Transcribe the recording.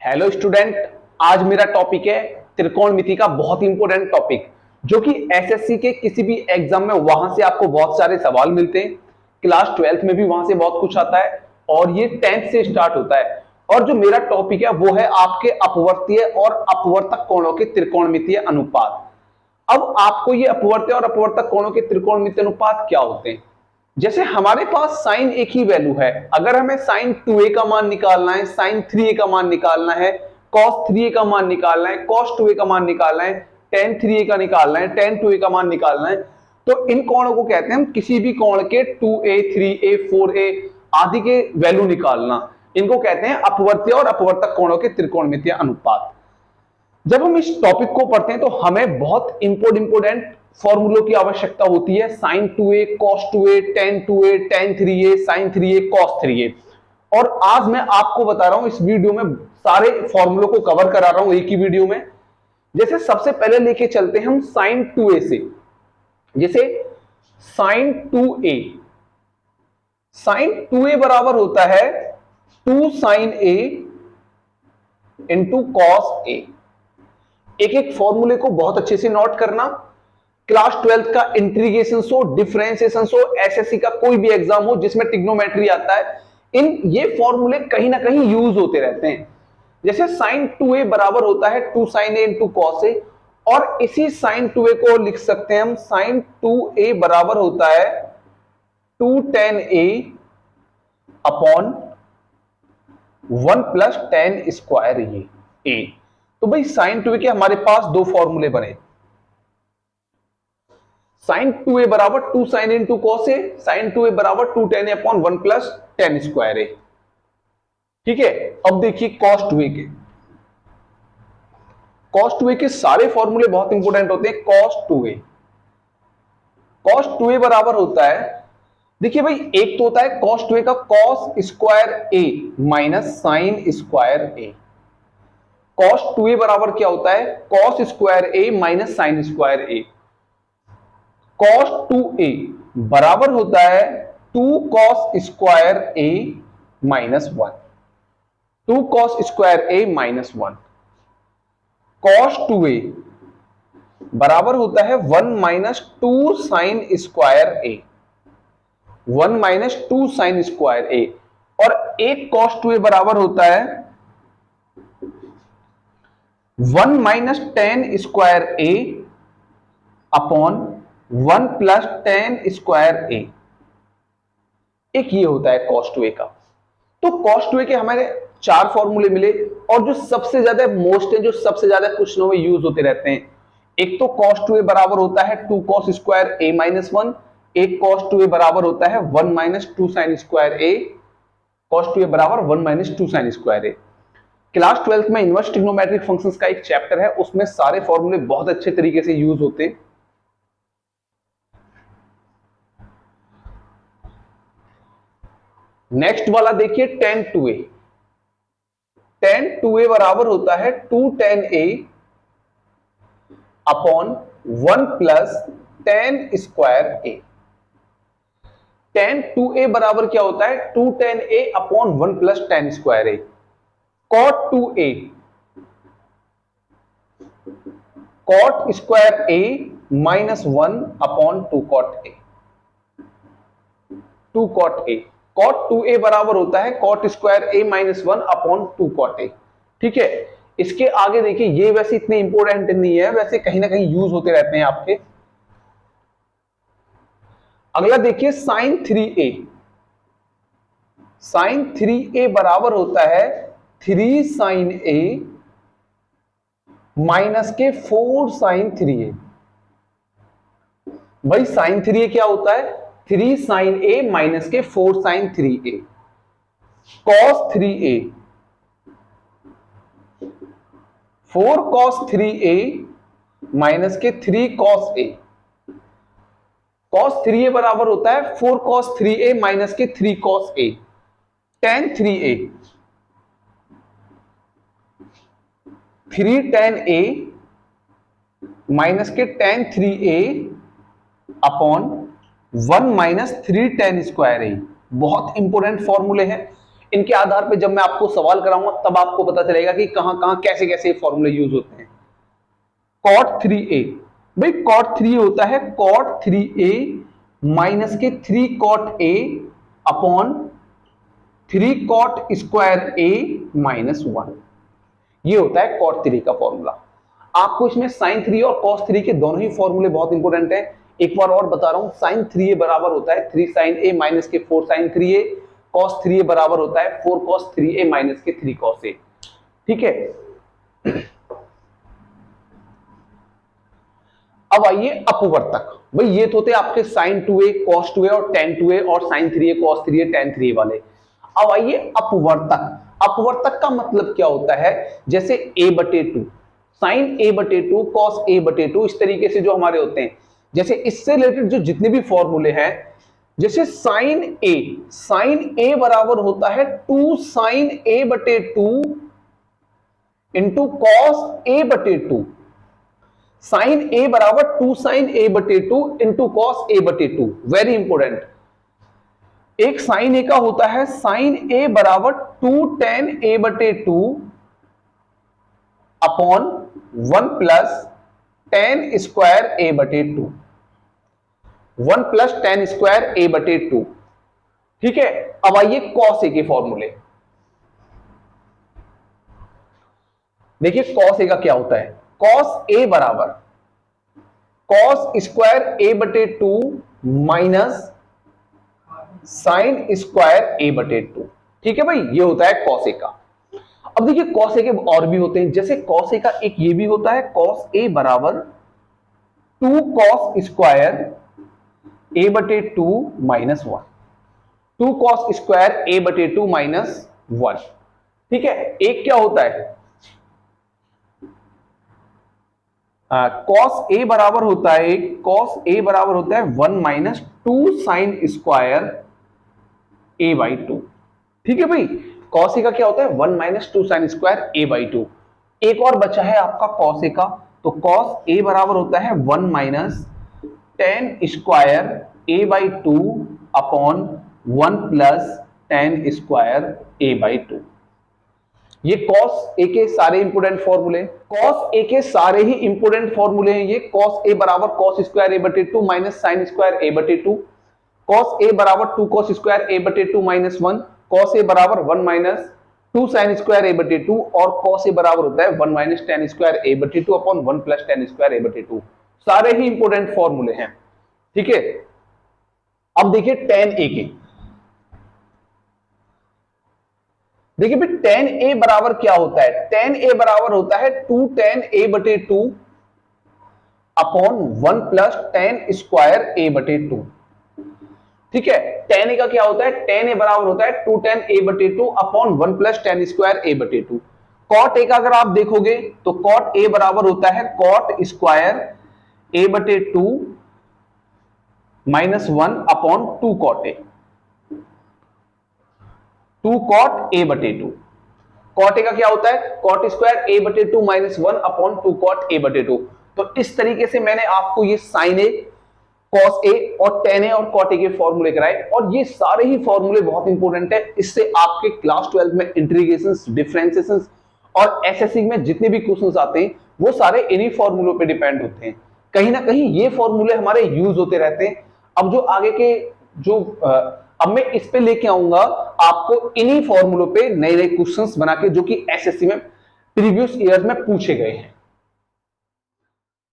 Hello student, आज मेरा topic है त्रिकोणमिति का बहुत इंपॉर्टेंट टॉपिक, जो कि एसएससी के किसी भी एग्जाम में वहां से आपको बहुत सारे सवाल मिलते हैं। क्लास 12th में भी वहां से बहुत कुछ आता है और ये 10th से स्टार्ट होता है। और जो मेरा टॉपिक है वो है आपके अपवर्तीय और अपवर्तक कोणों के त्रिकोणमितीय अनुपात। अब आपको ये अपवर्त्य और अपवर्तक कोणों के त्रिकोणमितीय अनुपात क्या होते हैं। जैसे हमारे पास साइन एक ही वैल्यू है, अगर हमें साइन 2a का मान निकालना है, साइन 3a का मान निकालना है, cos 3a का मान निकालना है, cos 2a का मान निकालना है, tan 3a का निकालना है, tan 2a का मान निकालना है, तो इन कोणों को कहते हैं हम किसी भी कोण के 2a 3a 4a आदि के वैल्यू निकालना, इनको कहते हैं अपवर्त्य और अपवर्तक कोणों के त्रिकोणमितीय अनुपात। जब हम इस टॉपिक को पढ़ते हैं तो हमें बहुत इंपोर्टेंट फॉर्मूलों की आवश्यकता होती है। sin 2a cos 2a tan 2a tan 3a sin 3a cos 3a। और आज मैं आपको बता रहा हूं, इस वीडियो में सारे फॉर्मूलों को कवर करा रहा हूं एक ही वीडियो में। जैसे सबसे पहले लेके चलते हैं हम sin 2a से। जैसे sin 2a, sin 2a बराबर होता है 2 sin a into cos a। एक एक फॉर्मूले को बहुत अच्छे से नोट करना। क्लास 12th का इंटीग्रेशन हो, डिफरेंशिएशन हो, एसएससी का कोई भी एग्जाम हो जिसमें ट्रिग्नोमेट्री आता है, ये फॉर्मूले कहीं ना कहीं यूज होते रहते हैं। जैसे sin 2a बराबर होता है 2 sin a into cos a, और इसी sin 2a को लिख सकते हैं हम sin 2a बराबर होता है 2 tan a upon 1 plus tan square a। तो भाई sin 2a के हमारे पास दो फॉर्मूले बने। sin 2a बराबर 2 sin a into cos a, sin 2a बराबर 2 tan a upon 1 plus tan square a। ठीक है, अब देखिए cos 2a के। cos 2a के सारे फॉर्मूले बहुत इंपॉर्टेंट होते हैं। cos 2a बराबर होता है, देखिए भाई, एक तो होता है cos 2a का cos square a minus sine square a। cos 2a बराबर क्या होता है, cos square a minus sine square a। cos 2a बराबर होता है 2 cos square a minus 1। 2 cos square a minus 1। cos 2a बराबर होता है 1 minus 2 sine square a। 1 minus 2 sine square a। और एक cos 2a बराबर होता है 1 minus tan square a upon 1 plus tan square a। एक ये होता है cos 2a का। तो cos 2a के हमारे चार फॉर्मूले मिले, और जो सबसे ज्यादा मोस्ट है, जो सबसे ज्यादा क्वेश्चनों में यूज होते रहते हैं, एक तो cos 2a बराबर होता है 2 cos स्क्वायर a माइनस 1, एक cos 2a बराबर होता है 1 minus 2 sine square a। cos 2a बराबर 1 minus 2 sine square a। Class 12th में इनवर्स ट्रिग्नोमेट्रिक फंक्शंस का एक चैप्टर है, उसमें सारे फॉर्मूले बहुत अच्छे तरीके से यूज होते हैं। नेक्स्ट वाला देखिए tan 2a। tan 2a बराबर होता है 2 tan a upon 1 plus tan square a। tan 2a बराबर क्या होता है, 2 tan a upon 1 plus tan square a। cot 2a, cot square a minus 1 upon 2 cot a। 2 cot a, cot 2a बराबर होता है cot square a minus 1 upon 2 cot a। ठीक है, इसके आगे देखिए, ये वैसे इतने इंपॉर्टेंट नहीं है, वैसे कहीं ना कहीं यूज होते रहते हैं आपके। अगला देखिए sin 3a। sin 3a बराबर होता है 3 sin a माइनस के 4 sin 3a। भाई sin 3a क्या होता है, 3 sin a माइनस के 4 sin 3a। cos 3a, 4 cos 3a minus के 3 cos a। cos 3a बराबर होता है 4 cos 3a माइनस के 3 cos a। tan 3a, 3 tan a minus के tan 3a upon 1 minus 3 tan square a। बहुत important फॉर्मूले हैं, इनके आधार पे जब मैं आपको सवाल कराऊंगा तब आपको पता चलेगा कि कहां कहां कैसे कैसे फॉर्मूले यूज होते हैं। cot 3a, भाई cot 3 होता है cot 3a माइनस के 3 cot a upon 3 cot square a minus 1, ये होता है cot 3 का फॉर्मूला। आपको इसमें sin 3 और cos 3 के दोनों ही फॉर्मूले बहुत इंपॉर्टेंट हैं। एक बार और बता रहा हूं, sin 3a बराबर होता है 3 sin a माइनस के 4 sin 3a, cos 3a बराबर होता है 4 cos 3a माइनस के 3 cos a। ठीक है, अब आइए अपवर्तक। भाई ये तो होते आपके sin 2a cos 2a और tan 2a और sin 3a cos 3a tan 3a वाले। अब आइए अपवर्तक। अपवर्तक का मतलब क्या होता है, जैसे a/2 sin a/2 cos a/2, इस तरीके से जो हमारे होते हैं, जैसे इससे रिलेटेड जो जितने भी फॉर्मूले हैं, जैसे sin a बराबर होता है 2 sin a/2 into cos a/2। sin a बराबर 2 sin a/2 into cos a/2, very important. एक sin a का होता है sin a बराबर 2 tan a/2 upon 1 plus tan square a/2, 1 plus tan square a/2। ठीक है, अब आइए cos a के फॉर्मूले। देखिए cos a का क्या होता है, cos a बराबर cos square a/2 minus sine square a/2। ठीक है भाई, ये होता है cos a का। अब देखिए cos a के और भी होते हैं, जैसे cos a का एक ये भी होता है cos a बराबर 2 cos square a/2 minus 1, 2 cos square a/2 minus 1। ठीक है, एक क्या होता है cos a बराबर होता है, cos a बराबर होता है 1 माइनस 2 साइन स्क्वायर a/2। ठीक है भाई, cos a का क्या होता है 1 माइनस 2 साइन स्क्वायर a/2। एक और बचा है आपका cos a का, तो cos a बराबर होता है 1 minus tan square a/2 upon 1 plus tan square a/2। ये cos a के सारे इंपोर्टेंट फॉर्मूले, cos a के सारे ही इंपोर्टेंट फॉर्मूले हैं ये। cos a बराबर cos square a/2 minus sine square a/2, cos a बराबर 2 cos square a/2 minus 1, cos a बराबर 1 माइनस 2 साइन स्क्वायर a/2 और cos a बराबर होता है 1 minus tan square a/2 upon 1 plus tan square a/2। सारे ही important फॉर्मूले हैं। ठीक है, अब देखिए tan a के। देखिए भाई tan a बराबर क्या होता है, tan a बराबर होता है 2 tan a/2 upon 1 plus tan square a/2। ठीक है, tan a का क्या होता है, tan a बराबर होता है 2 tan a/2 upon 1 plus tan square a/2। cot a का अगर आप देखोगे तो cot a बराबर होता है cot square a/2 minus 1 upon 2 cot a, 2 cot a/2। cot a का क्या होता है cot square a/2 minus 1 upon 2 cot a/2। तो इस तरीके से मैंने आपको ये sin a, cos a और tan a और cot a के फॉर्मूले कराए, और ये सारे ही फॉर्मूले बहुत इंपॉर्टेंट है। इससे आपके क्लास 12 में इंटीग्रेशंस, डिफरेंशिएशंस और एसएससी में जितने भी क्वेश्चंस आते हैं वो सारे इन्हीं फॉर्मूलों पे डिपेंड होते हैं। कहीं ना कहीं ये फॉर्मूले हमारे यूज होते रहते हैं। अब जो आगे के जो अब मैं इस पे लेके आऊंगा आपको इन्हीं फॉर्मूलों पे नए नए क्वेश्चंस बना के, जो कि एसएससी में प्रीवियस ईयर में पूछे गए हैं।